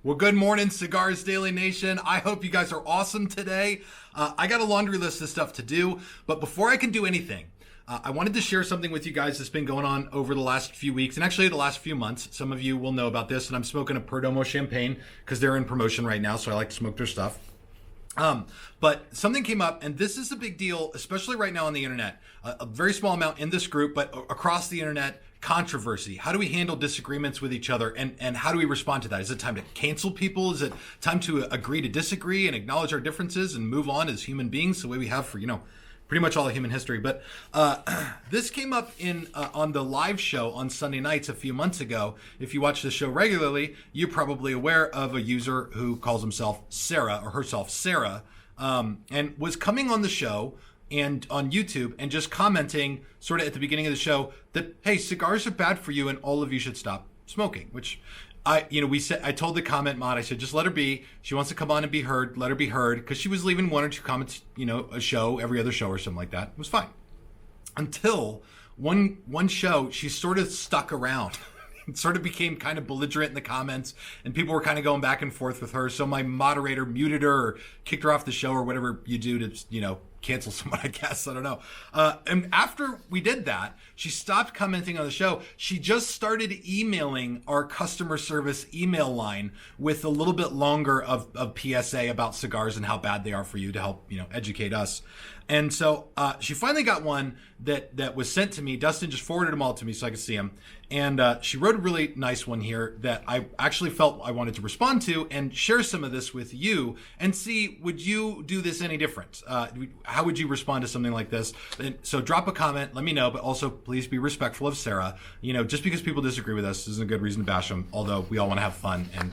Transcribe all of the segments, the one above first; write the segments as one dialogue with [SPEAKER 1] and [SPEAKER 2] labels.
[SPEAKER 1] Well, good morning, Cigars Daily Nation. I hope you guys are awesome today. I got a laundry list of stuff to do, but before I can do anything, I wanted to share something with you guys that's been going on over the last few weeks, and actually the last few months. Some of you will know about this, and I'm smoking a Perdomo champagne because they're in promotion right now, so I like to smoke their stuff. But something came up, and this is a big deal, especially right now on the internet. A very small amount in this group, but across the internet, controversy. How do we handle disagreements with each other, and how do we respond to that? Is it time to cancel people? Is it time to agree to disagree and acknowledge our differences and move on as human beings the way we have for, pretty much all of human history? But this came up on the live show on Sunday nights a few months ago. If you watch the show regularly, you're probably aware of a user who calls himself Sarah, or herself Sarah, and was coming on the show and on YouTube and just commenting sort of at the beginning of the show that, hey, cigars are bad for you and all of you should stop smoking, which I told the comment mod, I said, just let her be. She wants to come on and be heard. Let her be heard. Because she was leaving one or two comments, a show, every other show or something like that. It was fine. Until one show, she sort of stuck around. It sort of became kind of belligerent in the comments, and people were kind of going back and forth with her. So my moderator muted her or kicked her off the show or whatever you do to, cancel someone, I guess. I don't know. And after we did that, she stopped commenting on the show. She just started emailing our customer service email line with a little bit longer of PSA about cigars and how bad they are for you to help, educate us. And so she finally got one that was sent to me. Dustin just forwarded them all to me so I could see them. And she wrote a really nice one here that I actually felt I wanted to respond to and share some of this with you and see, would you do this any different? How would you respond to something like this? And so drop a comment, let me know, but also please be respectful of Sarah. Just because people disagree with us isn't a good reason to bash them, although we all want to have fun, and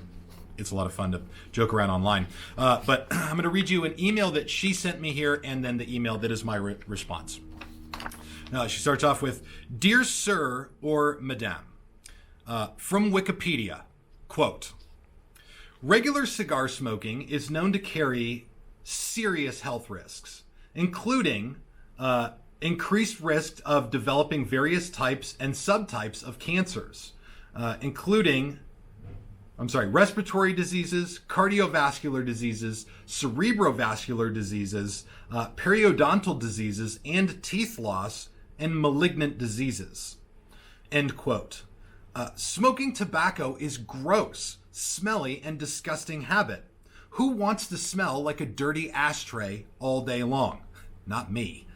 [SPEAKER 1] it's a lot of fun to joke around online. But I'm going to read you an email that she sent me here, and then the email that is my response. She starts off with, Dear Sir or Madame, from Wikipedia, quote, regular cigar smoking is known to carry serious health risks, including increased risk of developing various types and subtypes of cancers, including respiratory diseases, cardiovascular diseases, cerebrovascular diseases, periodontal diseases, and teeth loss, and malignant diseases. End quote. Smoking tobacco is gross, smelly, and disgusting habit. Who wants to smell like a dirty ashtray all day long? Not me.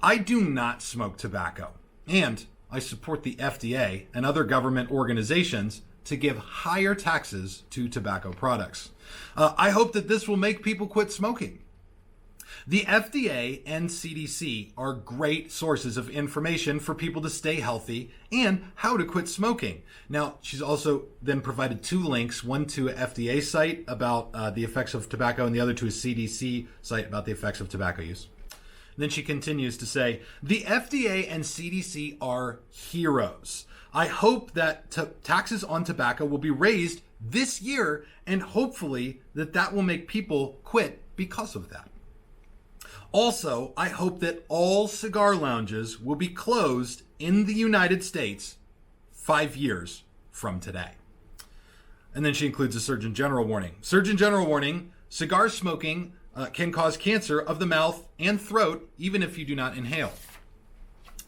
[SPEAKER 1] I do not smoke tobacco, and I support the FDA and other government organizations to give higher taxes to tobacco products. I hope that this will make people quit smoking. The FDA and CDC are great sources of information for people to stay healthy and how to quit smoking. Now, she's also then provided two links, one to an FDA site about the effects of tobacco and the other to a CDC site about the effects of tobacco use. Then she continues to say, the FDA and CDC are heroes. I hope that taxes on tobacco will be raised this year, and hopefully that will make people quit because of that. Also, I hope that all cigar lounges will be closed in the United States 5 years from today. And then she includes a Surgeon General warning. Surgeon General warning, cigar smoking can cause cancer of the mouth and throat, even if you do not inhale.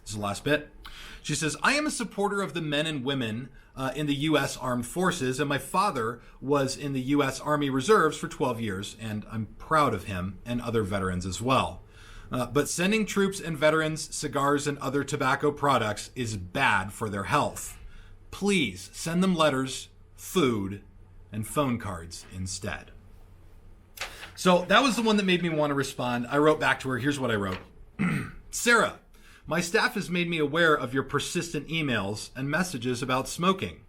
[SPEAKER 1] This is the last bit. She says, I am a supporter of the men and women in the U.S. Armed Forces, and my father was in the U.S. Army Reserves for 12 years, and I'm proud of him and other veterans as well. But sending troops and veterans cigars and other tobacco products is bad for their health. Please send them letters, food, and phone cards instead. So that was the one that made me want to respond. I wrote back to her. Here's what I wrote. Sarah, my staff has made me aware of your persistent emails and messages about smoking.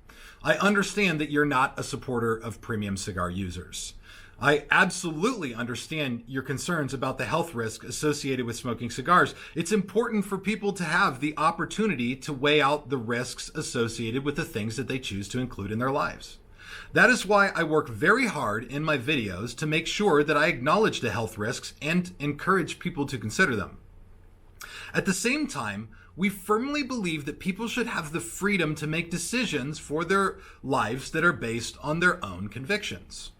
[SPEAKER 1] I understand that you're not a supporter of premium cigar users. I absolutely understand your concerns about the health risk associated with smoking cigars. It's important for people to have the opportunity to weigh out the risks associated with the things that they choose to include in their lives. That is why I work very hard in my videos to make sure that I acknowledge the health risks and encourage people to consider them. At the same time, we firmly believe that people should have the freedom to make decisions for their lives that are based on their own convictions.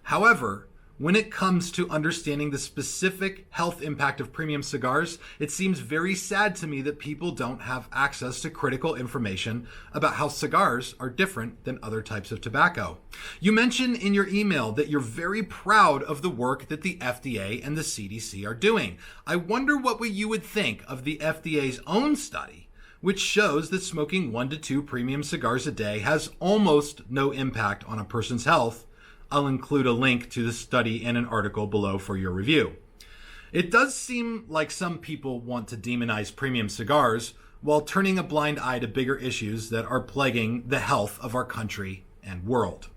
[SPEAKER 1] However, when it comes to understanding the specific health impact of premium cigars, it seems very sad to me that people don't have access to critical information about how cigars are different than other types of tobacco. You mentioned in your email that you're very proud of the work that the FDA and the CDC are doing. I wonder what you would think of the FDA's own study, which shows that smoking 1 to 2 premium cigars a day has almost no impact on a person's health. I'll include a link to the study in an article below for your review. It does seem like some people want to demonize premium cigars while turning a blind eye to bigger issues that are plaguing the health of our country and world.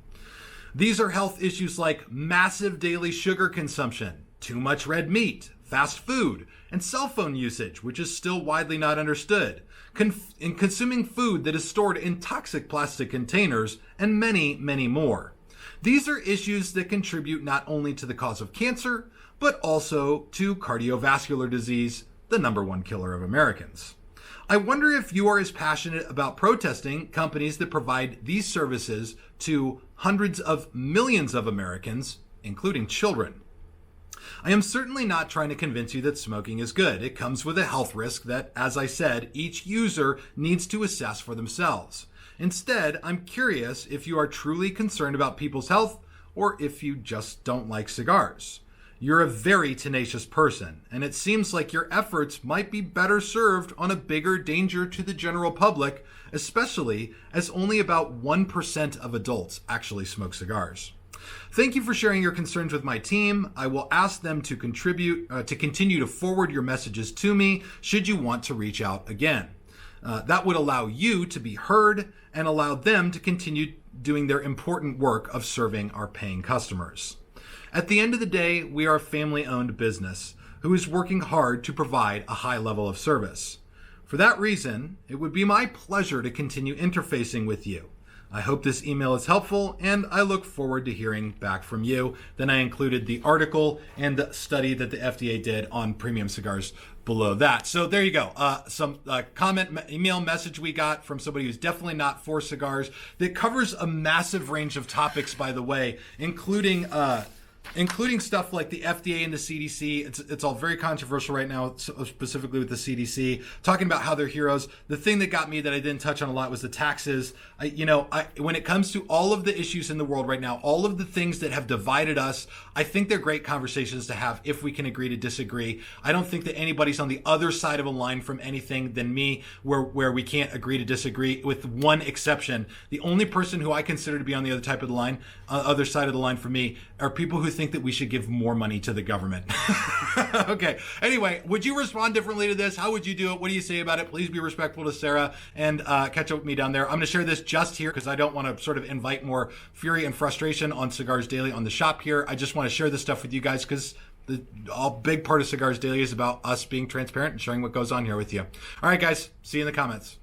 [SPEAKER 1] These are health issues like massive daily sugar consumption, too much red meat, fast food, and cell phone usage, which is still widely not understood, in consuming food that is stored in toxic plastic containers, and many, many more. These are issues that contribute not only to the cause of cancer, but also to cardiovascular disease, the #1 killer of Americans. I wonder if you are as passionate about protesting companies that provide these services to hundreds of millions of Americans, including children. I am certainly not trying to convince you that smoking is good. It comes with a health risk that, as I said, each user needs to assess for themselves. Instead, I'm curious if you are truly concerned about people's health or if you just don't like cigars. You're a very tenacious person, and it seems like your efforts might be better served on a bigger danger to the general public, especially as only about 1% of adults actually smoke cigars. Thank you for sharing your concerns with my team. I will ask them to continue to forward your messages to me should you want to reach out again. That would allow you to be heard and allow them to continue doing their important work of serving our paying customers. At the end of the day, we are a family-owned business who is working hard to provide a high level of service. For that reason, it would be my pleasure to continue interfacing with you. I hope this email is helpful, and I look forward to hearing back from you. Then I included the article and the study that the FDA did on premium cigars below that. So there you go. Some email message we got from somebody who's definitely not for cigars that covers a massive range of topics, by the way, including stuff like the FDA and the CDC. It's all very controversial right now, specifically with the CDC, talking about how they're heroes. The thing that got me that I didn't touch on a lot was the taxes. When it comes to all of the issues in the world right now, all of the things that have divided us, I think they're great conversations to have if we can agree to disagree. I don't think that anybody's on the other side of a line from anything than me, where we can't agree to disagree, with one exception. The only person who I consider to be on the other side of the line for me are people who think that we should give more money to the government. Okay. Anyway, would you respond differently to this? How would you do it? What do you say about it? Please be respectful to Sarah and catch up with me down there. I'm going to share this just here because I don't want to sort of invite more fury and frustration on Cigars Daily on the shop here. I just want to share this stuff with you guys because the big part of Cigars Daily is about us being transparent and sharing what goes on here with you. All right, guys. See you in the comments.